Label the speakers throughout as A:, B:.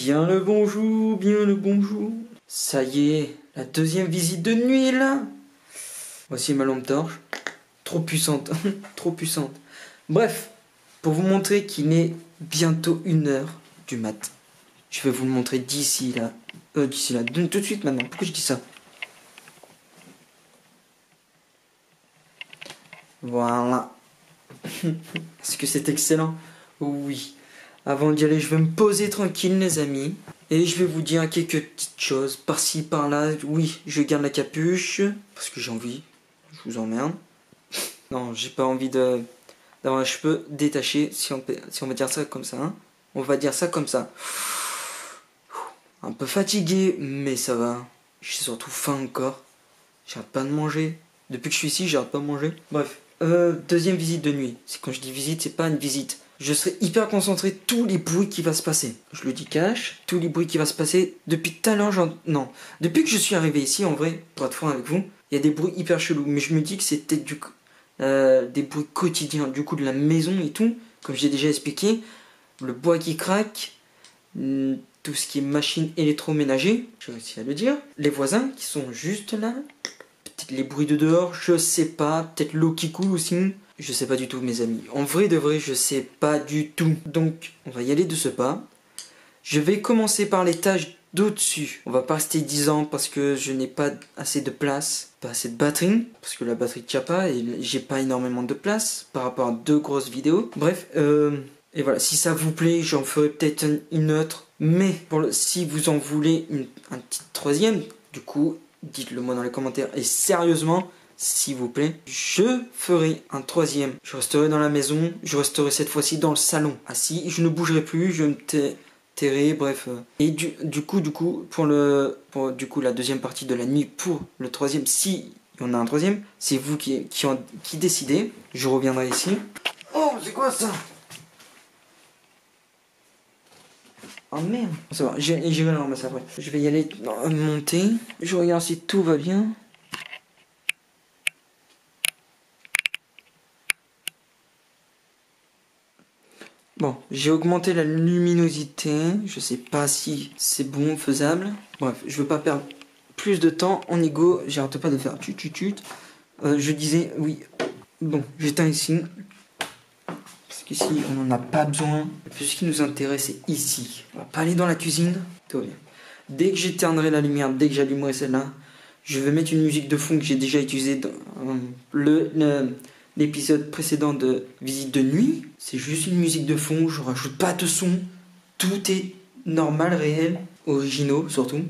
A: Bien le bonjour, bien le bonjour. Ça y est, la deuxième visite de nuit là. Voici ma lampe torche. Trop puissante, trop puissante. Bref, pour vous montrer qu'il est bientôt 1h du mat. Je vais vous le montrer d'ici là. Tout de suite maintenant. Pourquoi je dis ça? Voilà. Est-ce que c'est excellent? Oui. Avant d'y aller, je vais me poser tranquille, les amis. Et je vais vous dire quelques petites choses. Par-ci, par-là. Oui, je garde la capuche. Parce que j'ai envie. Je vous emmerde. Non, j'ai pas envie d'avoir les cheveux détachés. Si on va dire ça comme ça. Hein. On va dire ça comme ça. Un peu fatigué, mais ça va. J'ai surtout faim encore. J'arrête pas de manger. Depuis que je suis ici, j'arrête pas de manger. Bref. Deuxième visite de nuit. C'est quand je dis visite, c'est pas une visite. Je serai hyper concentré tous les bruits qui va se passer. Je le dis cash, tous les bruits qui va se passer. Depuis tout à l'heure, non. Depuis que je suis arrivé ici, en vrai, pour être franc avec vous, il y a des bruits hyper chelous. Mais je me dis que c'est peut-être des bruits quotidiens, du coup de la maison et tout. Comme j'ai déjà expliqué, le bois qui craque, tout ce qui est machine électroménager, j'ai réussi à le dire. Les voisins qui sont juste là. Peut-être les bruits de dehors, je sais pas. Peut-être l'eau qui coule aussi. Je sais pas du tout, mes amis. En vrai de vrai, je sais pas du tout. Donc, on va y aller de ce pas. Je vais commencer par l'étage d'au-dessus. On va pas rester 10 ans parce que je n'ai pas assez de place, pas assez de batterie, parce que la batterie tient pas et j'ai pas énormément de place par rapport à 2 grosses vidéos. Bref, et voilà, si ça vous plaît, j'en ferai peut-être une autre. Mais si vous en voulez un petit troisième, du coup, dites-le moi dans les commentaires. Et sérieusement, s'il vous plaît, je ferai un troisième. Je resterai dans la maison, je resterai cette fois-ci dans le salon. Assis, je ne bougerai plus, je me tairai, bref. Et du coup, pour la deuxième partie de la nuit, pour le troisième, si il y en a un troisième, c'est vous qui décidez. Je reviendrai ici. Oh, c'est quoi ça? Oh merde. Ça va, j'irai le ramasser après. Je vais y aller monter. Je regarde si tout va bien. Bon, j'ai augmenté la luminosité. Je sais pas si c'est bon, faisable. Bref, je veux pas perdre plus de temps. En ego, j'arrête pas de faire tut. Je disais, oui. Bon, j'éteins ici. Parce qu'ici, on n'en a pas besoin. Tout ce qui nous intéresse, c'est ici. On va pas aller dans la cuisine. Tout va bien. Dès que j'éteindrai la lumière, dès que j'allumerai celle-là, je vais mettre une musique de fond que j'ai déjà utilisée dans l'épisode précédent de visite de nuit. C'est juste une musique de fond, je rajoute pas de son. Tout est normal, réel, originaux surtout.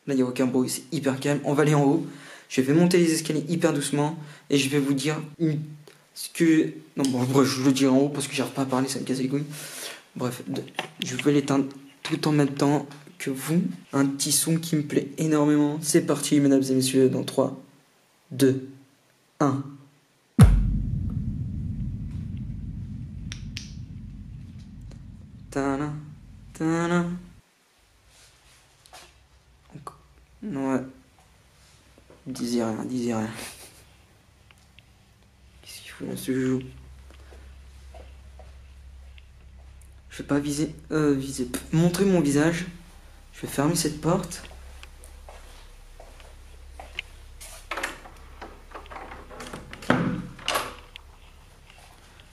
A: Là, il n'y a aucun bruit, c'est hyper calme. On va aller en haut. Je vais monter les escaliers hyper doucement et je vais vous dire ce que... Non, bon, bref, je le dis en haut parce que j'arrive pas à parler, ça me casse les couilles. Bref, je vais l'éteindre tout en même temps que vous. Un petit son qui me plaît énormément. C'est parti, mesdames et messieurs, dans 3, 2, 1. Tana, tana. Ouais. Disais rien. Qu'est-ce qu'il faut dans ce jeu? Je vais pas viser. Montrer mon visage. Je vais fermer cette porte.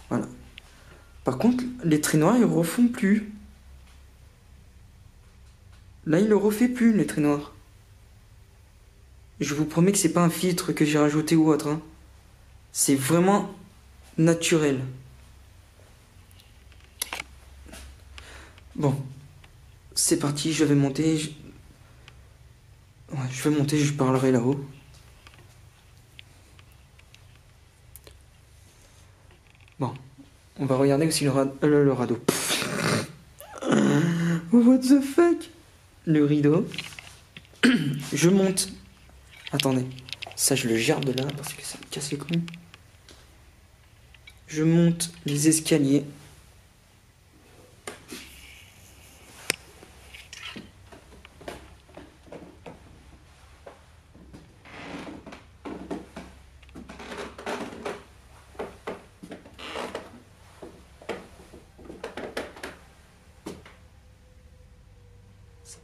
A: Voilà. Par contre, les traits noirs, ils ne refont plus. Là, il ne refait plus, les traits noirs. Je vous promets que c'est pas un filtre que j'ai rajouté ou autre. Hein. C'est vraiment naturel. Bon. C'est parti, je vais monter. Ouais, je vais monter, je parlerai là-haut. Bon. On va regarder aussi le radeau. What the fuck? Le rideau. Je monte. Attendez. Ça, je le gère de là parce que ça me casse les couilles. Je monte les escaliers.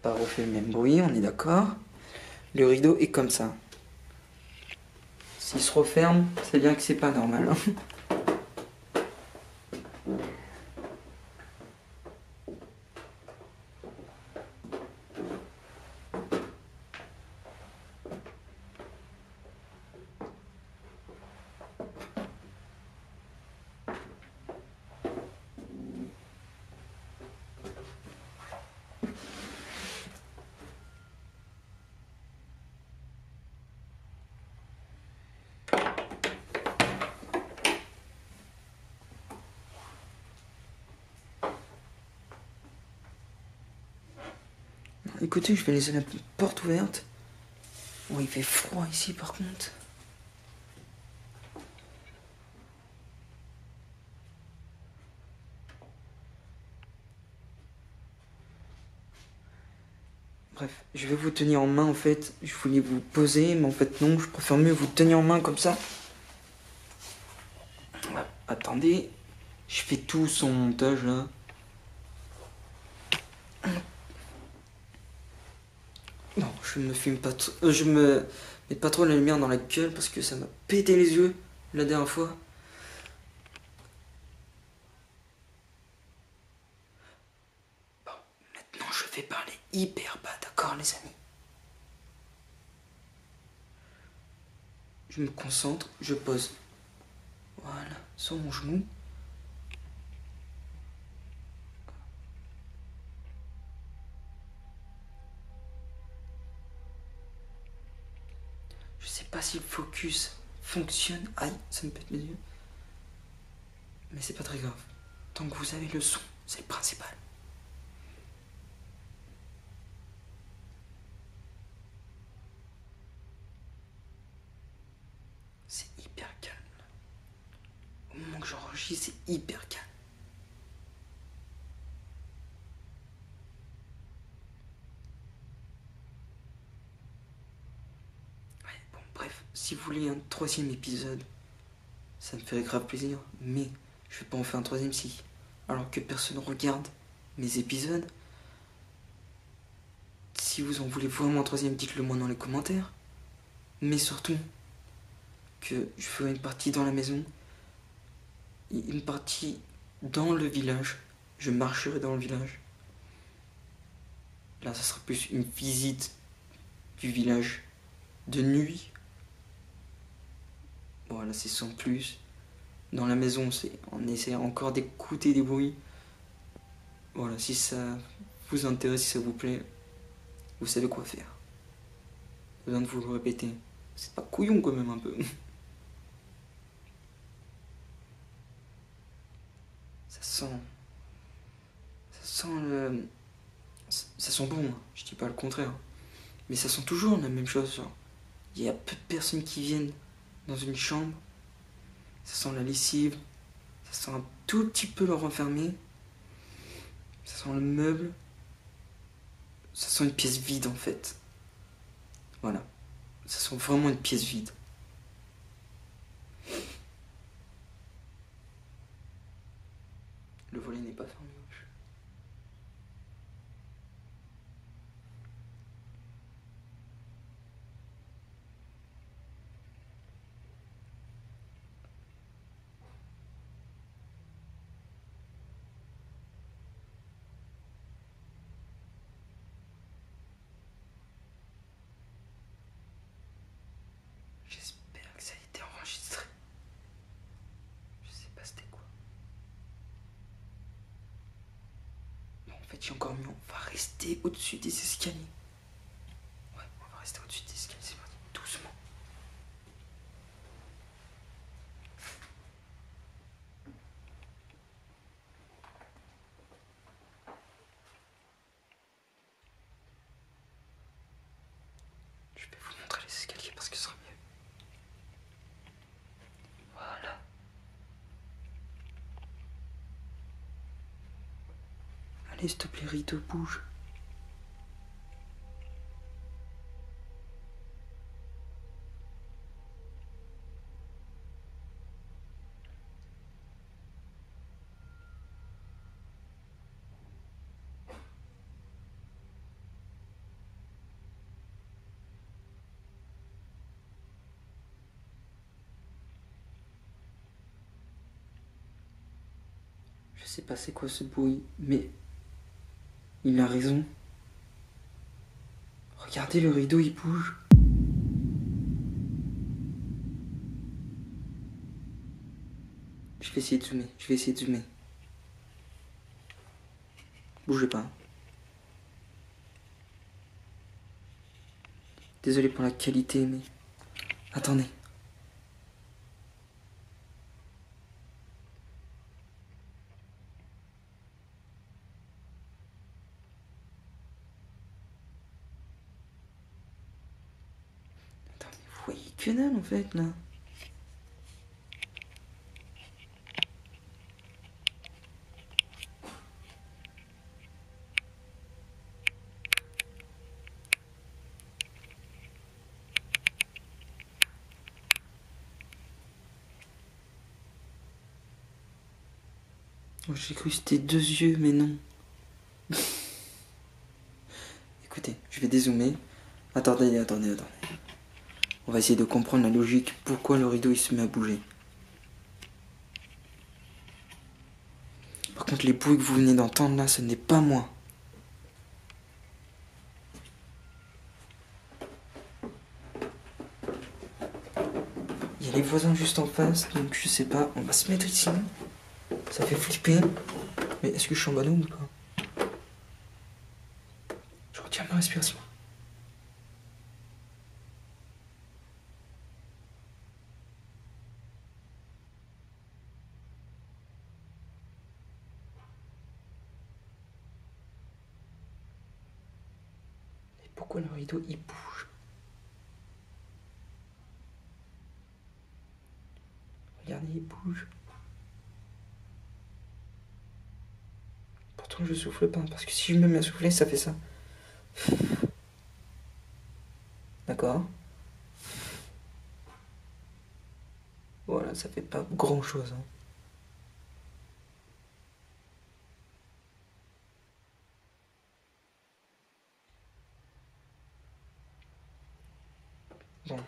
A: pas refait le même bruit, on est d'accord. Le rideau est comme ça. S'il se referme, c'est bien que c'est pas normal. Écoutez, je vais laisser la porte ouverte. Oh, il fait froid ici par contre. Bref, je vais vous tenir en main en fait. Je voulais vous poser, mais en fait non, je préfère mieux vous tenir en main comme ça. Attendez, je fais tout son montage là. Non, je me filme pas trop. Je me mets pas trop la lumière dans la gueule parce que ça m'a pété les yeux la dernière fois. Bon, maintenant je vais parler hyper bas, d'accord les amis? Je me concentre, je pose. Voilà, sur mon genou. Je sais pas si le focus fonctionne. Aïe, ça me pète les yeux. Mais c'est pas très grave. Tant que vous avez le son, c'est le principal. C'est hyper calme. Au moment que j'enregistre, c'est hyper calme. Ouais, bon, bref, si vous voulez un troisième épisode, ça me ferait grave plaisir. Mais je vais pas en faire un troisième si. Alors que personne regarde mes épisodes. Si vous en voulez vraiment un troisième, dites-le moi dans les commentaires. Mais surtout, que je ferai une partie dans la maison, une partie dans le village. Je marcherai dans le village. Là, ça sera plus une visite du village de nuit. Voilà, c'est sans plus. Dans la maison, on essaie encore d'écouter des bruits. Voilà, si ça vous intéresse, si ça vous plaît, vous savez quoi faire. Pas besoin de vous le répéter. C'est pas couillon quand même un peu. Ça sent. Ça sent le. Ça sent bon, hein. Je dis pas le contraire. Mais ça sent toujours la même chose. Genre. Il y a peu de personnes qui viennent dans une chambre. Ça sent la lessive. Ça sent un tout petit peu le renfermé. Ça sent le meuble. Ça sent une pièce vide en fait. Voilà. Ça sent vraiment une pièce vide. Le volet n'est pas fermé. J'espère que ça a été enregistré. Je sais pas c'était quoi. Bon, en fait, j'ai encore mieux. On va rester au-dessus des escaliers. Ouais, on va rester au-dessus des escaliers. C'est parti. Doucement. Je vais vous montrer les escaliers parce que ce sera mieux. Voilà. Allez, s'il te plaît, rideau, bouge. sais pas c'est quoi ce bruit, mais il a raison. Regardez, le rideau il bouge. Je vais essayer de zoomer, je vais essayer de zoomer. Bougez pas. Désolé pour la qualité, mais... Attendez. Attends, mais vous voyez que dalle en fait là. Oh, j'ai cru que c'était 2 yeux, mais non. Écoutez, je vais dézoomer. Attendez. On va essayer de comprendre la logique. Pourquoi le rideau il se met à bouger. Par contre, les bruits que vous venez d'entendre là, ce n'est pas moi. Il y a les voisins juste en face, donc je sais pas. On va se mettre ici. Ça fait flipper. Mais est-ce que je suis en ballon ou pas? Je retiens ma respiration. Et pourquoi le rideau il bouge? Regardez, il bouge. Pourtant je souffle pas, parce que si je me mets à souffler, ça fait ça. D'accord? Voilà, ça fait pas grand chose. Hein. Bon.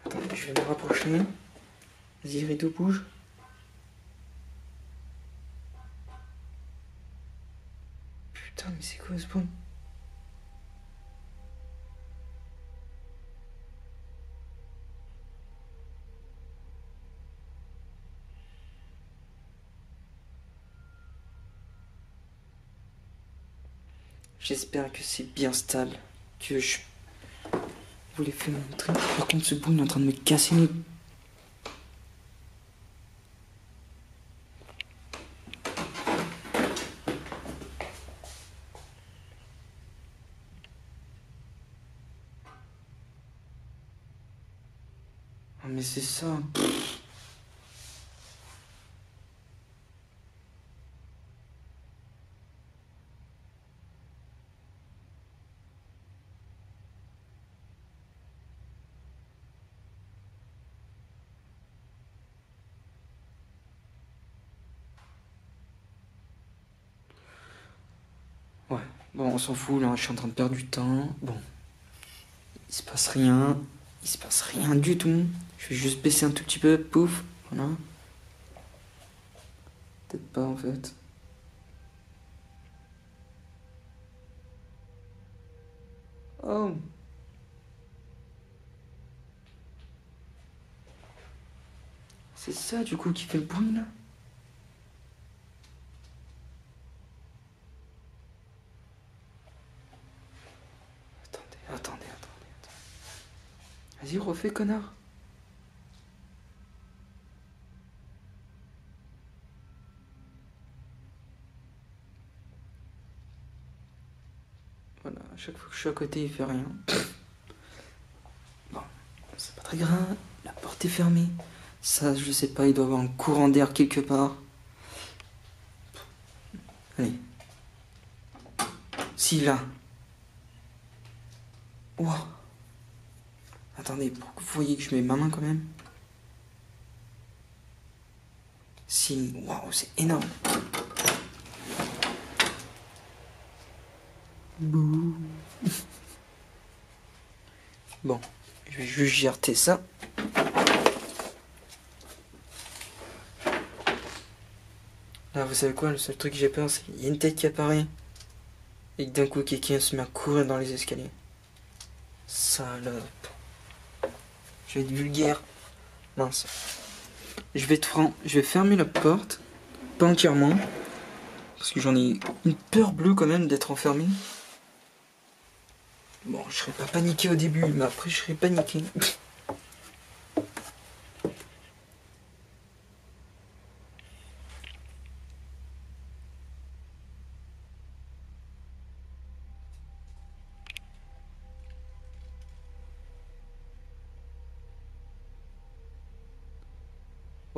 A: Attendez, je vais me rapprocher. Vas-y, rideau bouge. Putain, mais c'est quoi ce bruit? J'espère que c'est bien stable. Que je vous l'ai fait montrer. Par contre, ce bruit il est en train de me casser les... Ah, mais c'est ça. Ouais, bon, on s'en fout là, je suis en train de perdre du temps. Bon, il se passe rien. Il se passe rien du tout. Je vais juste baisser un tout petit peu, pouf, voilà. Peut-être pas en fait. Oh! C'est ça du coup qui fait le bruit là? Attendez. Vas-y, refais, connard. Voilà, à chaque fois que je suis à côté, il fait rien. Bon, c'est pas très grave. La porte est fermée. Ça, je sais pas, il doit y avoir un courant d'air quelque part. Allez. Si, là. Wow. Attendez, pour que vous voyez que je mets ma main quand même. Si, waouh, c'est énorme. Bouh. Bon, je vais juste jeter ça. Ah, vous savez quoi, le seul truc que j'ai peur, c'est qu'il y a une tête qui apparaît et que d'un coup quelqu'un se met à courir dans les escaliers. Salope. Je vais être vulgaire. Mince. Je vais être franc, je vais fermer la porte, pas entièrement, parce que j'en ai une peur bleue quand même d'être enfermé. Bon, je serais pas paniqué au début, mais après je serais paniqué.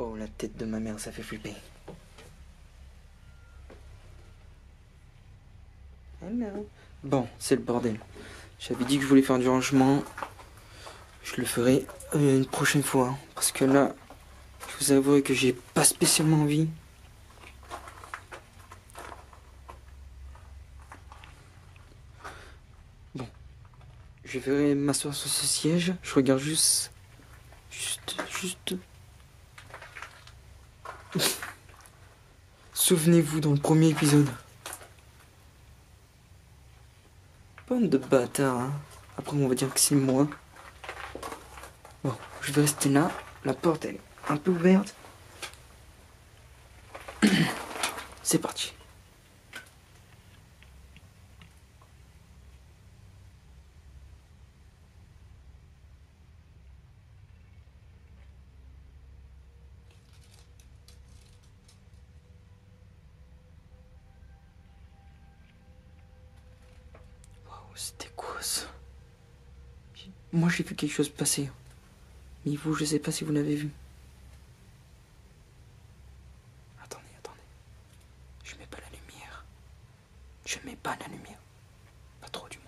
A: Oh, la tête de ma mère, ça fait flipper. Bon, c'est le bordel. J'avais dit que je voulais faire du rangement. Je le ferai une prochaine fois. Hein, parce que là, je vous avoue que j'ai pas spécialement envie. Bon, je vais m'asseoir sur ce siège. Je regarde juste. Souvenez-vous dans le premier épisode. Bande de bâtards, hein. Après, on va dire que c'est moi. Bon, je vais rester là. La porte, elle est un peu ouverte. C'est parti. Waouh, c'était quoi ça? Moi, j'ai vu quelque chose passer. Mais vous, je sais pas si vous l'avez vu. Attendez. Je mets pas la lumière. Je mets pas la lumière. Pas trop, du moins.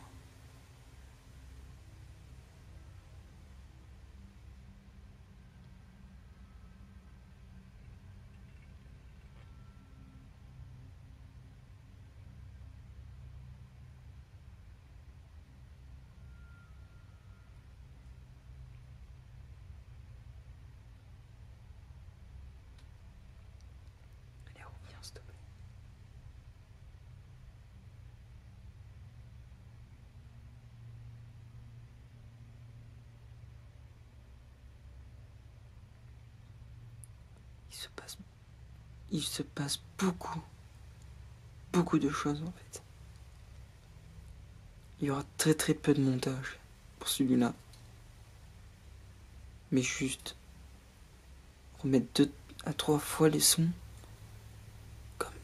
A: Allez, reviens, s'il te plaît. Il se passe beaucoup de choses en fait. Il y aura très peu de montage pour celui-là. Mais juste remettre 2 à 3 fois les sons. Comme.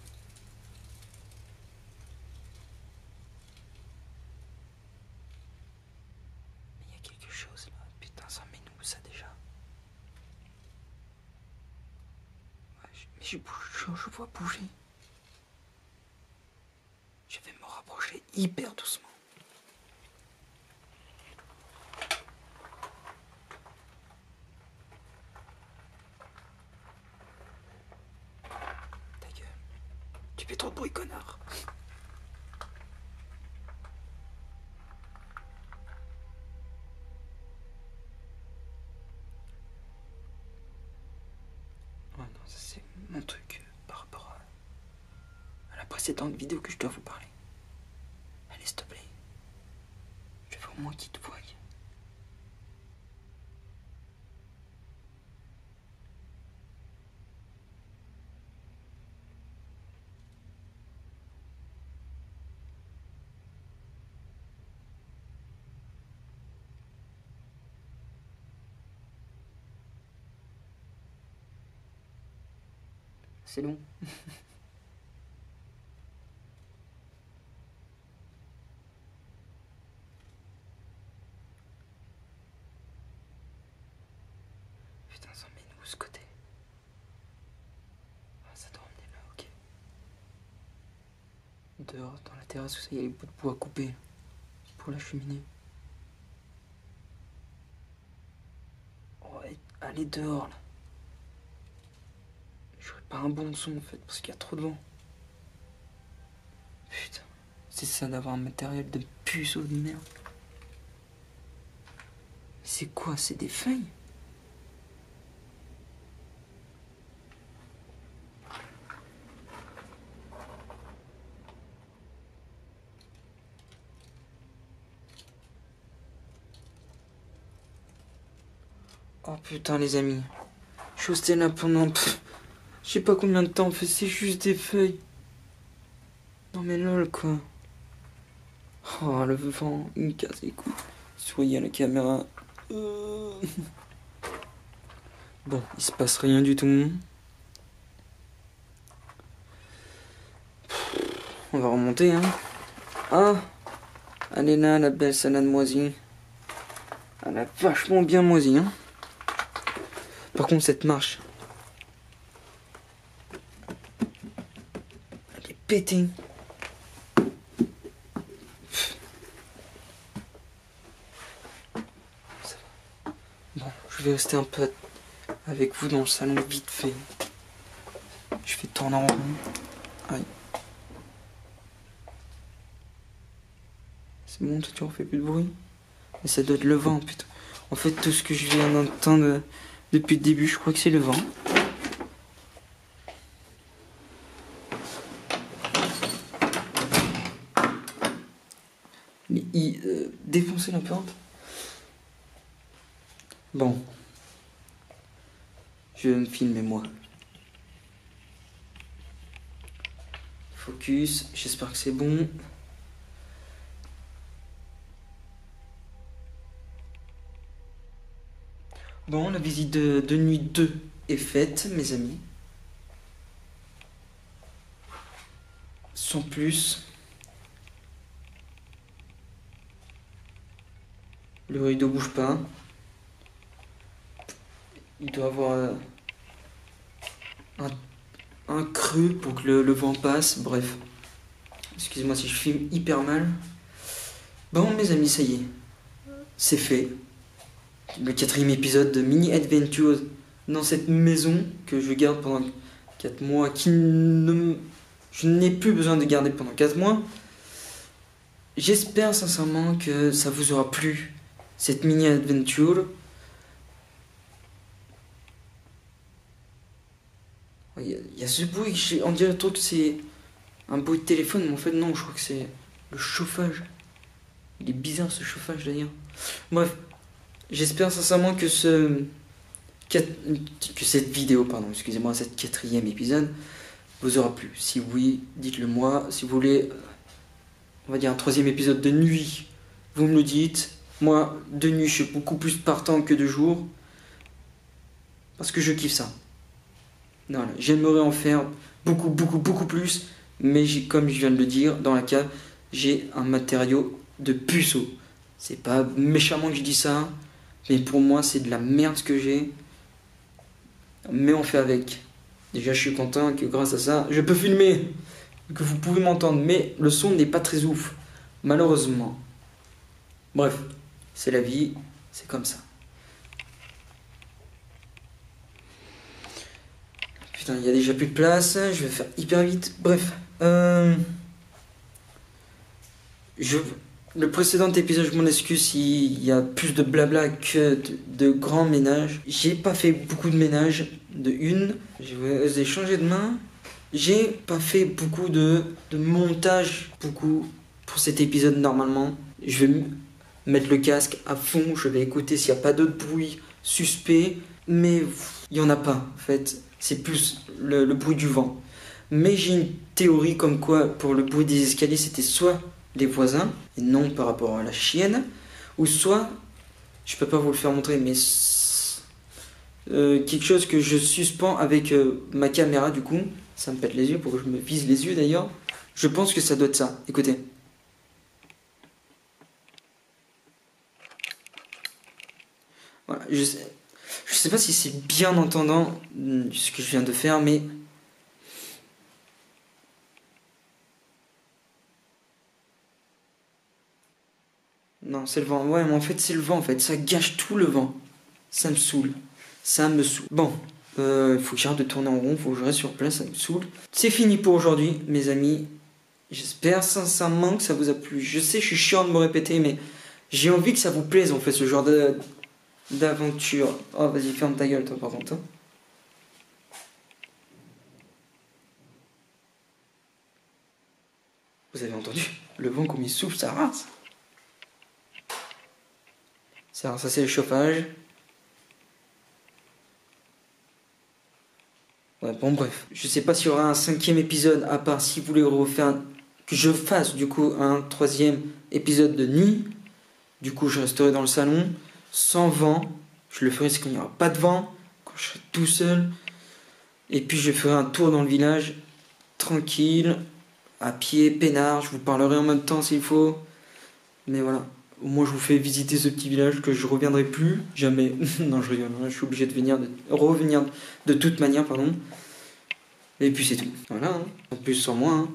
A: Mais il y a quelque chose là. Putain, ça m'énoue ça déjà. Ouais, mais je vois bouger. Je vais me rapprocher hyper doucement. Ta gueule. Tu fais trop de bruit, connard. Ouais, non, ça c'est mon truc par rapport à la précédente vidéo que je dois vous parler. Allez, s'il te plaît. Je veux au moins qu'il te voie. C'est long. Putain, ça m'énoue ce côté. Ah, ça doit emmener là, ok. Dehors, dans la terrasse, où ça y a les bouts de bois coupés pour la cheminée. Oh, allez dehors là. J'aurais pas un bon son en fait, parce qu'il y a trop de vent. Putain, c'est ça d'avoir un matériel de puceau de merde. C'est quoi? C'est des feuilles? Oh putain les amis. Je suis resté là pendant... je sais pas combien de temps, en fait, c'est juste des feuilles. Non mais lol quoi. Oh le vent, il me casse les couilles. Soyez à la caméra. Bon, il se passe rien du tout. On va remonter hein. Ah, elle est là la belle salade moisie. Elle a vachement bien moisi hein. Par contre cette marche, elle est pétée. Bon, je vais rester un peu avec vous dans le salon vite fait. Je vais tourner en rond. Aïe. C'est bon, tu refais plus de bruit. Mais ça doit être le vent, putain. En fait, tout ce que je viens d'entendre depuis le début, je crois que c'est le vent. Mais défoncer la porte. Bon. Je vais me filmer moi. Focus, j'espère que c'est bon. Bon, la visite de nuit 2 est faite, mes amis. Sans plus. Le rideau bouge pas. Il doit avoir un creux pour que le vent passe. Bref. Excusez-moi si je filme hyper mal. Bon, mes amis, ça y est. C'est fait. Le 4e épisode de Mini Adventures dans cette maison que je garde pendant 4 mois, je n'ai plus besoin de garder pendant 4 mois. J'espère sincèrement que ça vous aura plu, cette Mini Adventure. Il y a ce bruit, on dirait trop que c'est un bruit de téléphone, mais en fait non, je crois que c'est le chauffage. Il est bizarre ce chauffage d'ailleurs. Bref. J'espère sincèrement que cette vidéo, pardon, excusez-moi, cette 4e épisode vous aura plu. Si oui, dites-le moi. Si vous voulez, on va dire un 3e épisode de nuit, vous me le dites. Moi, de nuit, je suis beaucoup plus partant que de jour. Parce que je kiffe ça. Non, j'aimerais en faire beaucoup, beaucoup, beaucoup plus. Mais comme je viens de le dire, dans la cave, j'ai un matériau de puceau. C'est pas méchamment que je dis ça. Mais pour moi, c'est de la merde ce que j'ai. Mais on fait avec. Déjà, je suis content que grâce à ça, je peux filmer. Que vous pouvez m'entendre. Mais le son n'est pas très ouf. Malheureusement. Bref, c'est la vie. C'est comme ça. Putain, il y a déjà plus de place. Je vais faire hyper vite. Bref. Le précédent épisode, je m'en excuse s'il y a plus de blabla que de grands ménages. J'ai pas fait beaucoup de ménage, de une. J'ai changé de main. J'ai pas fait beaucoup de montage, beaucoup, pour cet épisode normalement. Je vais mettre le casque à fond, je vais écouter s'il n'y a pas d'autres bruits suspects. Mais il n'y en a pas, en fait. C'est plus le bruit du vent. Mais j'ai une théorie comme quoi, pour le bruit des escaliers, c'était soit des voisins, et non par rapport à la chienne, ou soit, je peux pas vous le faire montrer, mais quelque chose que je suspends avec ma caméra du coup, ça me pète les yeux pour que je me vise les yeux d'ailleurs, je pense que ça doit être ça, écoutez. Voilà, je sais pas si c'est bien entendant ce que je viens de faire, mais... Non, c'est le vent. Ouais, mais en fait, c'est le vent, en fait. Ça gâche tout le vent. Ça me saoule. Ça me saoule. Bon, il faut que j'arrête de tourner en rond. Faut que je reste sur place. Ça me saoule. C'est fini pour aujourd'hui, mes amis. J'espère sincèrement que ça vous a plu. Je sais, je suis chiant de me répéter, mais j'ai envie que ça vous plaise, en fait, ce genre d'aventure. Oh, vas-y, ferme ta gueule, toi, par contre. Hein. Vous avez entendu? Le vent, comme il souffle, ça rase. Ça c'est le chauffage. bon bref, je sais pas s'il y aura un 5e épisode, à part si vous voulez refaire, que je fasse du coup un 3e épisode de nuit. Du coup je resterai dans le salon, sans vent, je le ferai quand il n'y aura pas de vent, quand je serai tout seul. Et puis je ferai un tour dans le village, tranquille, à pied, peinard, je vous parlerai en même temps s'il faut. Mais voilà, au moins je vous fais visiter ce petit village que je reviendrai plus, jamais. Non je rigole, je suis obligé de revenir de toute manière, pardon. Et puis c'est tout, voilà, hein. En plus sans moi, hein.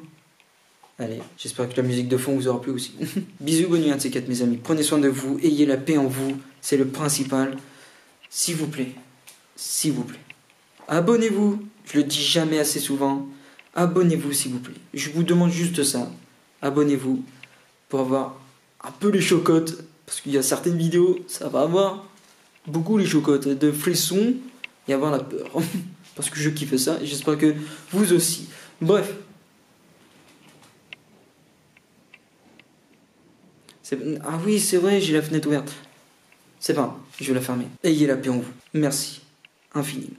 A: Allez, j'espère que la musique de fond vous aura plu aussi. Bisous, bonne nuit à ces 4 mes amis, prenez soin de vous, ayez la paix en vous, c'est le principal. S'il vous plaît, abonnez-vous, je le dis jamais assez souvent, abonnez-vous s'il vous plaît. Je vous demande juste ça, abonnez-vous pour avoir un peu les chocottes, parce qu'il y a certaines vidéos, ça va avoir beaucoup les chocottes, de frissons et avoir la peur. Parce que je kiffe ça et j'espère que vous aussi. Bref. Ah oui, c'est vrai, j'ai la fenêtre ouverte. C'est pas grave, je vais la fermer. Ayez la paix en vous. Merci. Infiniment.